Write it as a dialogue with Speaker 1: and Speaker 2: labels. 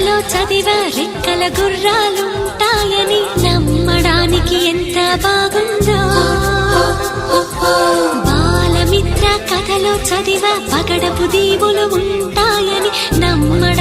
Speaker 1: కథలో చదివా రెక్కల గుర్రాలుంటాయని నమ్మడానికి ఎంత బాగుందో. బాలమిత్ర కథలో చదివా పగడపు దీవులు ఉంటాయని నమ్మడానికి